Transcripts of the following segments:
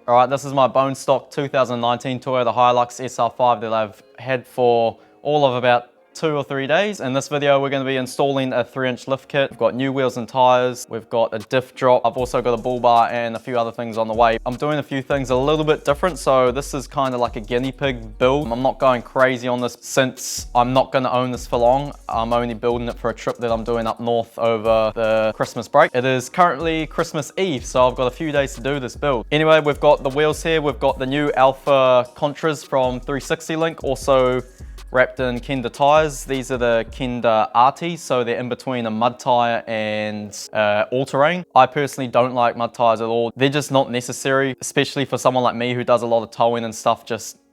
All right, this is my bone stock 2019 Toyota Hilux SR5 that I've had for all of about 2 or 3 days. In this video, we're going to be installing a 3-inch lift kit. We've got new wheels and tires. We've got a diff drop. I've also got a bull bar and a few other things on the way. I'm doing a few things a little bit different, so this is kind of like a guinea pig build. I'm not going crazy on this since I'm not going to own this for long. I'm only building it for a trip that I'm doing up north over the Christmas break. It is currently Christmas Eve, so I've got a few days to do this build. Anyway, we've got the wheels here. We've got the new Alpha Contras from 360 Link, also wrapped in Kenda Tyres. These are the Kenda RTs, so they're in between a mud tyre and all-terrain. I personally don't like mud tyres at all. They're just not necessary, especially for someone like me who does a lot of towing and stuff.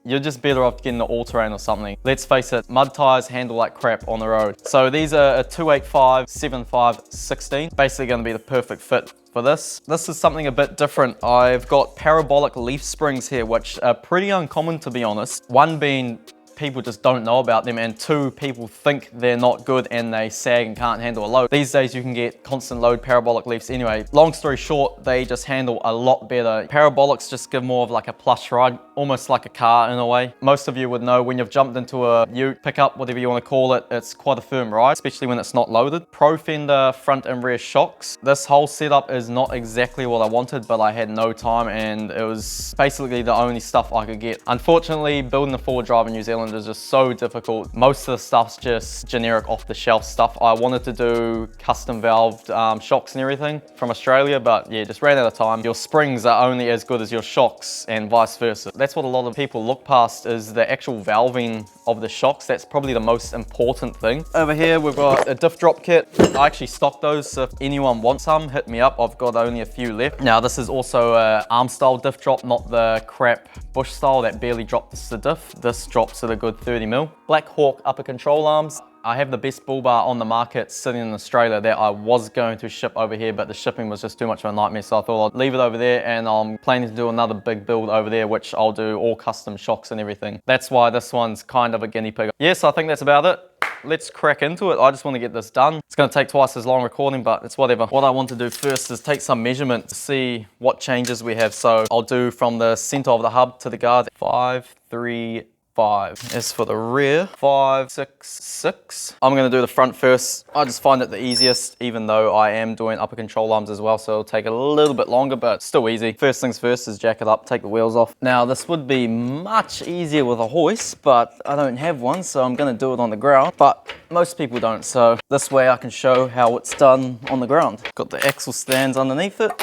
You're just better off getting the all-terrain or something. Let's face it, mud tyres handle like crap on the road. So these are a 285, 75, 16. Basically going to be the perfect fit for this. This is something a bit different. I've got parabolic leaf springs here, which are pretty uncommon, to be honest. One being people just don't know about them, and 2, people think they're not good and they sag and can't handle a load. These days you can get constant load parabolic leafs anyway. Long story short, they just handle a lot better. Parabolics just give more of like a plush ride, almost like a car in a way. Most of you would know when you've jumped into a ute, pickup, whatever you want to call it, it's quite a firm ride, especially when it's not loaded. Pro fender front and rear shocks. This whole setup is not exactly what I wanted, but I had no time and it was basically the only stuff I could get. Unfortunately, building a 4-wheel in New Zealand is just so difficult. Most of the stuff's just generic off-the-shelf stuff. I wanted to do custom valved shocks and everything from Australia, but yeah, just ran out of time. Your springs are only as good as your shocks and vice versa. That's what a lot of people look past, is the actual valving of the shocks. That's probably the most important thing. Over here, we've got a diff drop kit. I actually stock those, so if anyone wants some, hit me up. I've got only a few left. Now, this is also a arm style diff drop, not the crap bush style that barely drops the diff. This drops at a good 30 mil. Black Hawk upper control arms. I have the best bull bar on the market sitting in Australia that I was going to ship over here, but the shipping was just too much of a nightmare, so I thought I'd leave it over there, and I'm planning to do another big build over there, which I'll do all custom shocks and everything. That's why this one's kind of a guinea pig. Yes, I think that's about it. Let's crack into it. I just want to get this done. It's going to take twice as long recording, but it's whatever. What I want to do first is take some measurement to see what changes we have. So I'll do from the center of the hub to the guard, 5, 3, 5. As for the rear, 5, 6, 6. I'm going to do the front first. I just find it the easiest, even though I am doing upper control arms as well, so it'll take a little bit longer, but still easy. First things first is jack it up, take the wheels off. Now, this would be much easier with a hoist, but I don't have one, so I'm going to do it on the ground. But most people don't, so this way I can show how it's done on the ground. Got the axle stands underneath it.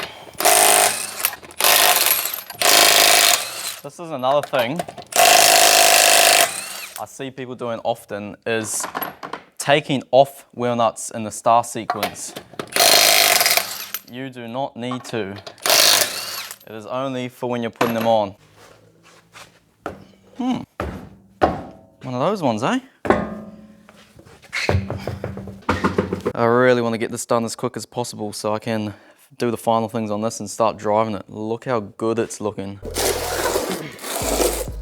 This is another thing I see people doing often, is taking off wheel nuts in the star sequence. You do not need to. It is only for when you're putting them on. One of those ones, eh? I really want to get this done as quick as possible so I can do the final things on this and start driving it. Look how good it's looking.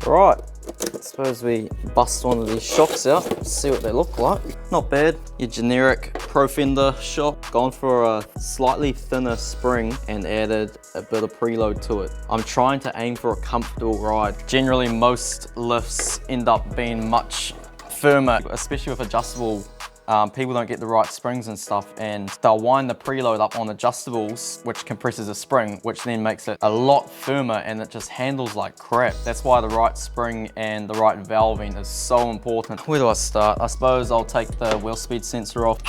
Right. I suppose we bust one of these shocks out, see what they look like. Not bad. Your generic Pro Fender shock. Gone for a slightly thinner spring and added a bit of preload to it. I'm trying to aim for a comfortable ride. Generally, most lifts end up being much firmer, especially with adjustable. People don't get the right springs and stuff, and they'll wind the preload up on adjustables, which compresses the spring, which then makes it a lot firmer, and it just handles like crap. That's why the right spring and the right valving is so important. Where do I start? I suppose I'll take the wheel speed sensor off.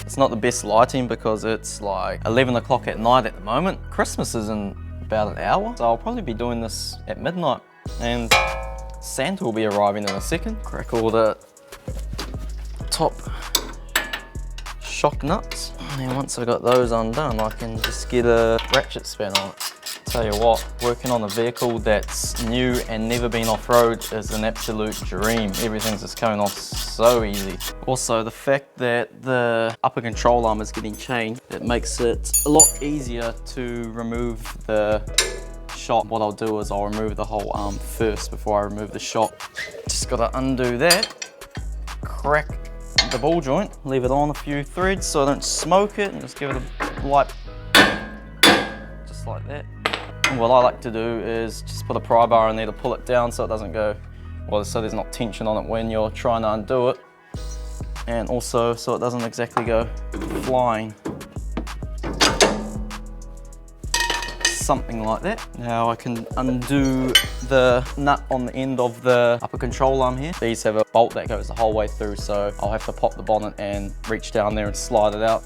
It's not the best lighting because it's like 11 o'clock at night at the moment. Christmas is in about an hour, so I'll probably be doing this at midnight, and Santa will be arriving in a second. Crack all the top shock nuts. And once I got those undone, I can just get a ratchet span on it. Tell you what, working on a vehicle that's new and never been off-road is an absolute dream. Everything's just coming off so easy. Also, the fact that the upper control arm is getting changed, it makes it a lot easier to remove the shock. What I'll do is I'll remove the whole arm first before I remove the shock. Just gotta undo that, crack the ball joint, leave it on a few threads so I don't smoke it, and just give it wipe just like that. And what I like to do is just put a pry bar in there to pull it down so it doesn't go, well, so there's not tension on it when you're trying to undo it, and also so it doesn't exactly go flying. Something like that. Now I can undo the nut on the end of the upper control arm here. These have a bolt that goes the whole way through, so I'll have to pop the bonnet and reach down there and slide it out.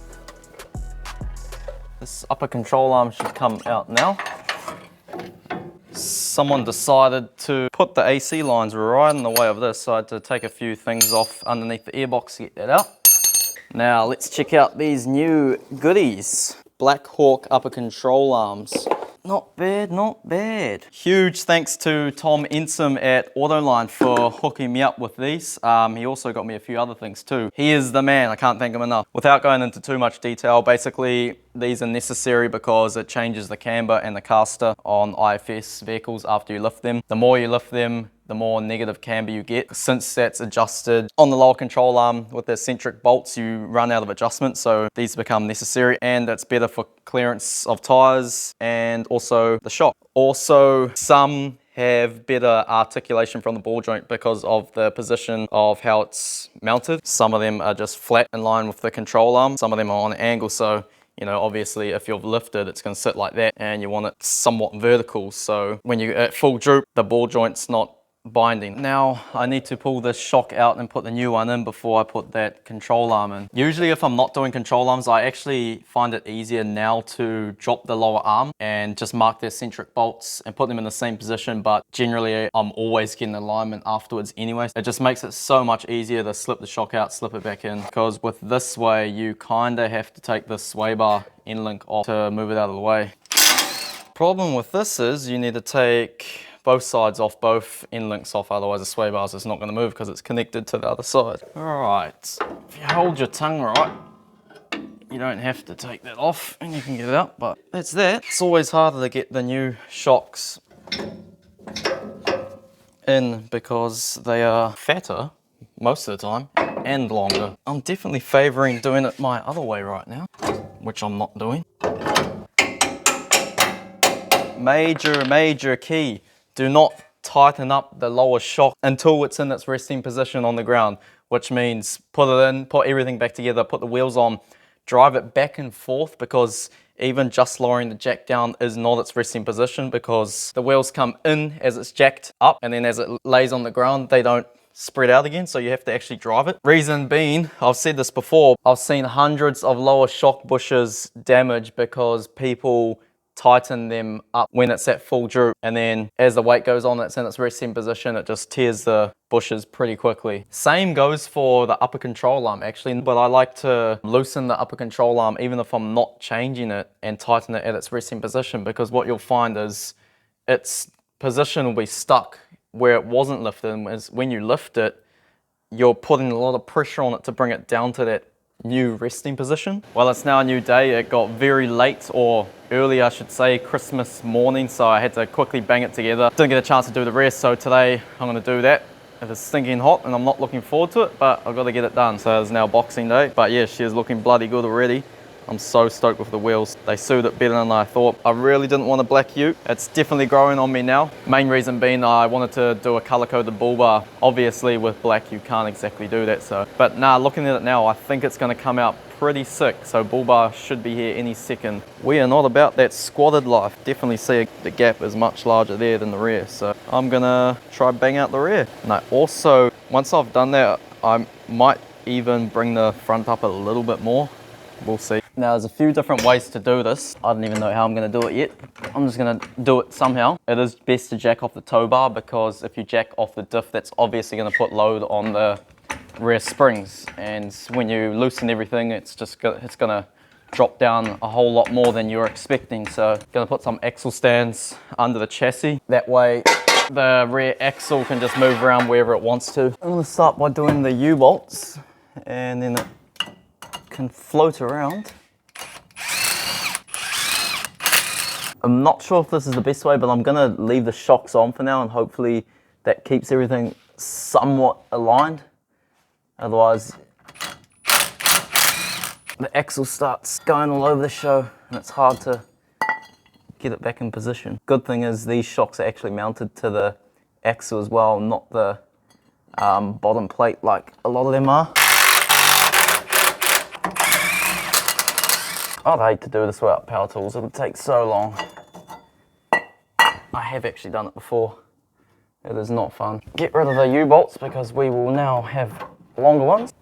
This upper control arm should come out now. Someone decided to put the AC lines right in the way of this, so I had to take a few things off underneath the airbox to get that out. Now let's check out these new goodies. Black Hawk upper control arms. Not bad, not bad. Huge thanks to Tom Ensom at Autoline for hooking me up with these. He also got me a few other things too. He is the man, I can't thank him enough. Without going into too much detail, basically these are necessary because it changes the camber and the caster on IFS vehicles after you lift them. The more you lift them, the more negative camber you get. Since that's adjusted on the lower control arm with the eccentric bolts, you run out of adjustment, so these become necessary, and it's better for clearance of tyres and also the shock. Also, some have better articulation from the ball joint because of the position of how it's mounted. Some of them are just flat in line with the control arm. Some of them are on an angle, so you know, obviously if you've lifted, it's going to sit like that, and you want it somewhat vertical, so when you're at full droop, the ball joint's not binding. Now I need to pull this shock out and put the new one in before I put that control arm in. Usually if I'm not doing control arms, I actually find it easier now to drop the lower arm and just mark the eccentric bolts and put them in the same position, but generally I'm always getting alignment afterwards anyway. It just makes it so much easier to slip the shock out, slip it back in, because with this way you kind of have to take this sway bar end link off to move it out of the way. Problem with this is you need to take both sides off, both end links off, otherwise the sway bars is not going to move because it's connected to the other side. Alright, if you hold your tongue right, you don't have to take that off and you can get it out, but that's that. It's always harder to get the new shocks in because they are fatter most of the time and longer. I'm definitely favouring doing it my other way right now, which I'm not doing. Major key. Do not tighten up the lower shock until it's in its resting position on the ground, which means put it in, put everything back together, put the wheels on, drive it back and forth, because even just lowering the jack down is not its resting position, because the wheels come in as it's jacked up, and then as it lays on the ground, they don't spread out again, so you have to actually drive it. Reason being, I've said this before, I've seen hundreds of lower shock bushes damaged because people tighten them up when it's at full droop, and then as the weight goes on, it's in its resting position, it just tears the bushes pretty quickly. Same goes for the upper control arm actually, but I like to loosen the upper control arm even if I'm not changing it and tighten it at its resting position, because what you'll find is its position will be stuck where it wasn't lifted, and when you lift it, you're putting a lot of pressure on it to bring it down to that new resting position. Well, it's now a new day. It got very late, or early I should say, Christmas morning, so I had to quickly bang it together. Didn't get a chance to do the rest, so today I'm going to do that. It's stinking hot and I'm not looking forward to it, but I've got to get it done. So it's now Boxing Day, but yeah, she is looking bloody good already. I'm so stoked with the wheels. They suit it better than I thought. I really didn't want a black ute. It's definitely growing on me now. Main reason being I wanted to do a color-coded bull bar. Obviously with black you can't exactly do that, so. But nah, looking at it now, I think it's gonna come out pretty sick. So bull bar should be here any second. We are not about that squatted life. Definitely see the gap is much larger there than the rear. So I'm gonna try bang out the rear. And I also, once I've done that, I might even bring the front up a little bit more. We'll see. Now there's a few different ways to do this. I don't even know how I'm going to do it yet. I'm just going to do it somehow. It is best to jack off the tow bar, because if you jack off the diff, that's obviously going to put load on the rear springs, and when you loosen everything, it's going to drop down a whole lot more than you're expecting. So I'm going to put some axle stands under the chassis. That way the rear axle can just move around wherever it wants to. I'm going to start by doing the U-bolts, and then it can float around. I'm not sure if this is the best way, but I'm gonna leave the shocks on for now, and hopefully that keeps everything somewhat aligned. Otherwise, the axle starts going all over the show and it's hard to get it back in position. Good thing is these shocks are actually mounted to the axle as well, not the bottom plate like a lot of them are. I'd hate to do this without power tools, it would take so long. I have actually done it before. It is not fun. Get rid of the U-bolts because we will now have longer ones.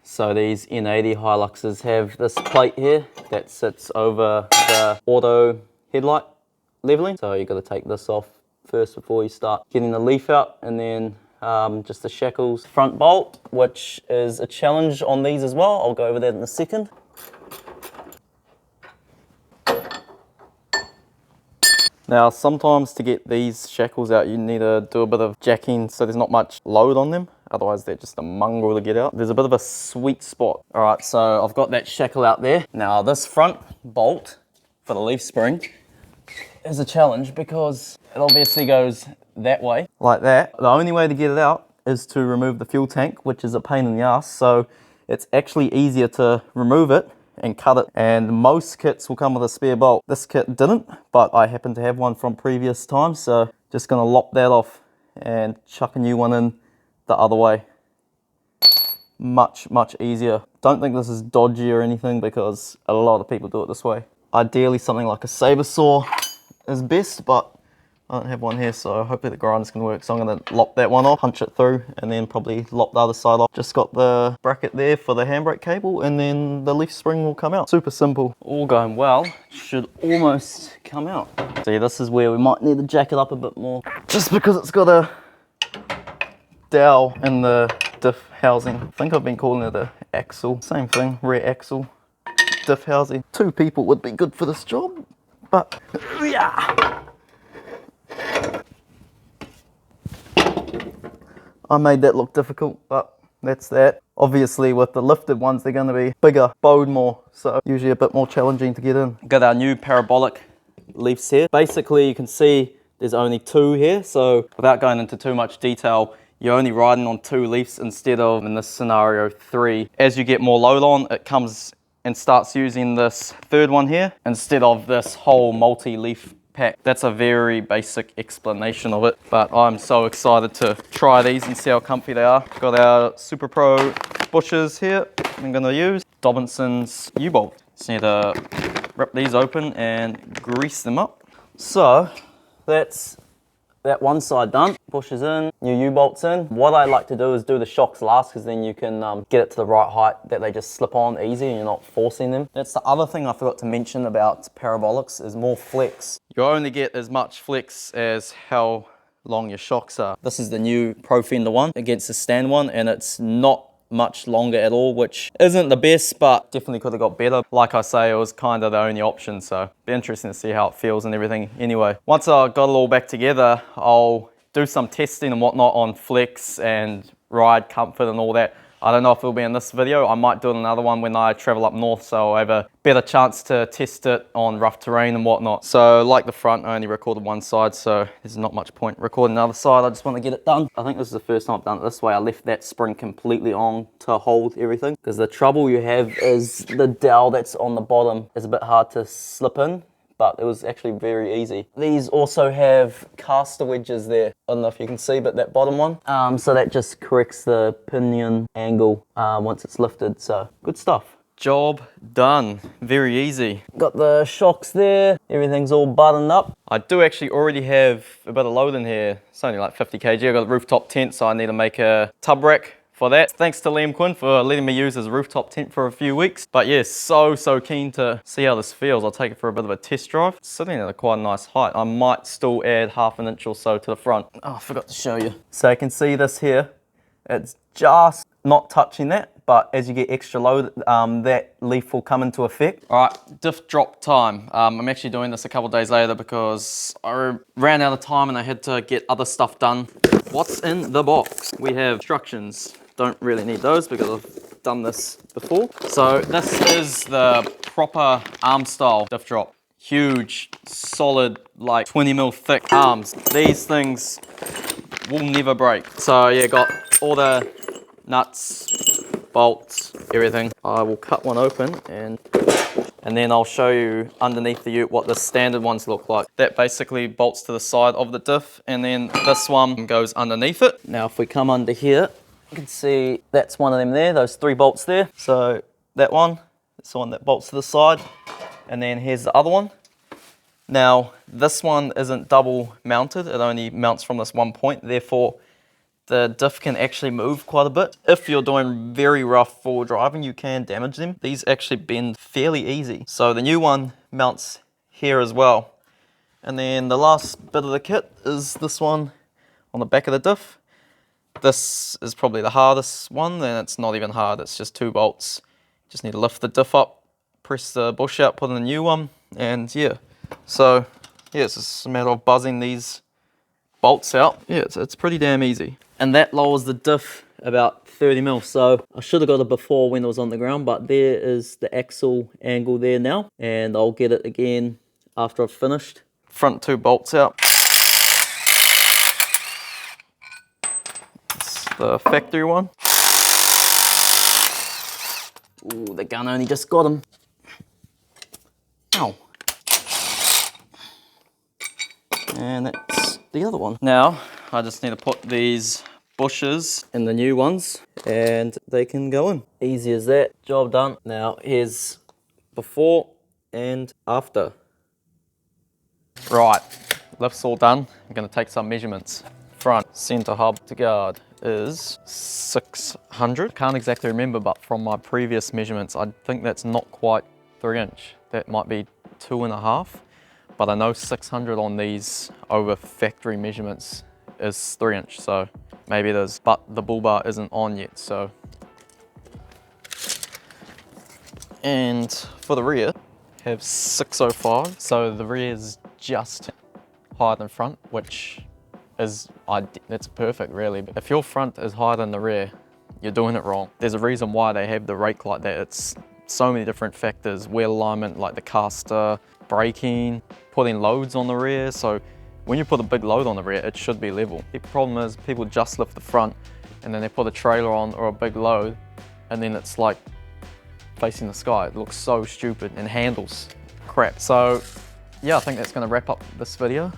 So these N80 Hiluxes have this plate here that sits over the auto headlight leveling. So you've got to take this off first before you start getting the leaf out, and then just the shackles front bolt, which is a challenge on these as well. I'll go over that in a second. Now sometimes to get these shackles out you need to do a bit of jacking so there's not much load on them, otherwise they're just a mongrel to get out. There's a bit of a sweet spot. Alright, so I've got that shackle out there. Now this front bolt for the leaf spring is a challenge because it obviously goes that way, like that. The only way to get it out is to remove the fuel tank, which is a pain in the ass, so it's actually easier to remove it and cut it, and most kits will come with a spare bolt. This kit didn't, but I happen to have one from previous times, so just gonna lop that off and chuck a new one in the other way. Much easier. Don't think this is dodgy or anything because a lot of people do it this way. Ideally something like a saber saw is best, but I don't have one here, so hopefully the grinder's can work. So I'm gonna lop that one off, punch it through, and then probably lop the other side off. Just got the bracket there for the handbrake cable, and then the leaf spring will come out. Super simple. All going well, should almost come out. See, this is where we might need to jack it up a bit more. Just because it's got a dowel in the diff housing. I think I've been calling it a axle. Same thing, rear axle, diff housing. 2 people would be good for this job, but yeah. I made that look difficult, but that's that. Obviously with the lifted ones, they're gonna be bigger, bowed more, so usually a bit more challenging to get in. Got our new parabolic leaves here. Basically you can see there's only 2 here, so without going into too much detail, you're only riding on 2 leaves instead of, in this scenario, 3. As you get more load on, it comes and starts using this 3rd one here instead of this whole multi-leaf pack. That's a very basic explanation of it, but I'm so excited to try these and see how comfy they are. Got our Super Pro bushes here I'm gonna use. Dobinson's U-bolt. Just need to rip these open and grease them up. So that's that one side done. Bushes in, new U-bolts in. What I like to do is do the shocks last because then you can get it to the right height that they just slip on easy and you're not forcing them. That's the other thing I forgot to mention about parabolics is more flex. You only get as much flex as how long your shocks are. This is the new Pro Fender one against the stand one, and it's not much longer at all, which isn't the best, but definitely could have got better. Like I say, it was kind of the only option, so be interesting to see how it feels and everything. Anyway, once I got it all back together, I'll do some testing and whatnot on flex and ride comfort and all that. I don't know if it'll be in this video. I might do another one when I travel up north, so I have a better chance to test it on rough terrain and whatnot. So like the front, I only recorded one side, so there's not much point recording the other side. I just want to get it done. I think this is the first time I've done it this way. I left that spring completely on to hold everything, because the trouble you have is the dowel that's on the bottom is a bit hard to slip in, but it was actually very easy. These also have caster wedges there. I don't know if you can see, but that bottom one. So that just corrects the pinion angle once it's lifted, so good stuff. Job done, very easy. Got the shocks there, everything's all buttoned up. I do actually already have a bit of load in here. It's only like 50 kg. I got a rooftop tent, so I need to make a tub rack for that. Thanks to Liam Quinn for letting me use his rooftop tent for a few weeks. But yeah, so keen to see how this feels. I'll take it for a bit of a test drive. It's sitting at a quite nice height. I might still add half an inch or so to the front. Oh, I forgot to show you. So you can see this here. It's just not touching that, but as you get extra load, that leaf will come into effect. All right, diff drop time. I'm actually doing this a couple days later because I ran out of time and I had to get other stuff done. What's in the box? We have instructions. Don't really need those because I've done this before. So this is the proper arm style diff drop. Huge, solid, like 20mm thick arms. These things will never break. So yeah, got all the nuts, bolts, everything. I will cut one open and then I'll show you underneath the ute what the standard ones look like. That basically bolts to the side of the diff, and then this one goes underneath it. Now if we come under here, you can see that's one of them there, those 3 bolts there. So that one, it's the one that bolts to the side, and then here's the other one. Now this one isn't double mounted, it only mounts from this one point, therefore the diff can actually move quite a bit. If you're doing very rough forward driving, you can damage them. These actually bend fairly easy. So the new one mounts here as well. And then the last bit of the kit is this one on the back of the diff. This is probably the hardest one, and it's not even hard, it's just 2 bolts. Just need to lift the diff up, press the bush out, put in a new one, and yeah. So yeah, it's just a matter of buzzing these bolts out. Yeah, it's pretty damn easy. And that lowers the diff about 30 mil. So I should have got it before when it was on the ground, but there is the axle angle there now, and I'll get it again after I've finished. Front 2 bolts out. It's the factory one. Ooh, the gun only just got him. Ow. And that's the other one. Now I just need to put these bushes in the new ones and they can go in. Easy as that, job done. Now here's before and after. Right, lift's all done. I'm gonna take some measurements. Front center hub to guard is 600. Can't exactly remember, but from my previous measurements, I think that's not quite 3-inch. That might be 2.5. But I know 600 on these over factory measurements is 3-inch, so maybe it is, but the bull bar isn't on yet, so. And for the rear, have 605, so the rear is just higher than front, which is, that's perfect really. If your front is higher than the rear, you're doing it wrong. There's a reason why they have the rake like that. It's so many different factors, wheel alignment, like the caster, braking, putting loads on the rear. So when you put a big load on the rear, it should be level. The problem is people just lift the front and then they put a trailer on or a big load and then it's like facing the sky. It looks so stupid and handles crap. So yeah, I think that's gonna wrap up this video.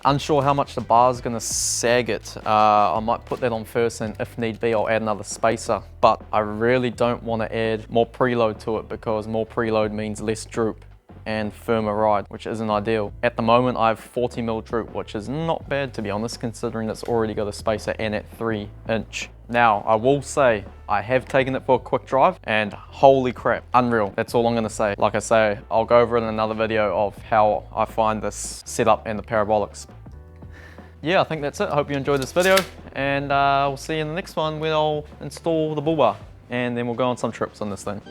Unsure how much the bar is going to sag it. I might put that on first, and if need be I'll add another spacer, but I really don't want to add more preload to it because more preload means less droop and firmer ride, which isn't ideal. At the moment I have 40 mil droop, which is not bad to be honest, considering it's already got a spacer and at 3-inch. Now I will say I have taken it for a quick drive and holy crap, unreal. That's all I'm going to say. Like I say, I'll go over it in another video of how I find this setup and the parabolics. Yeah, I think that's it. I hope you enjoyed this video, and we'll see you in the next one where I'll install the bull bar and then we'll go on some trips on this thing.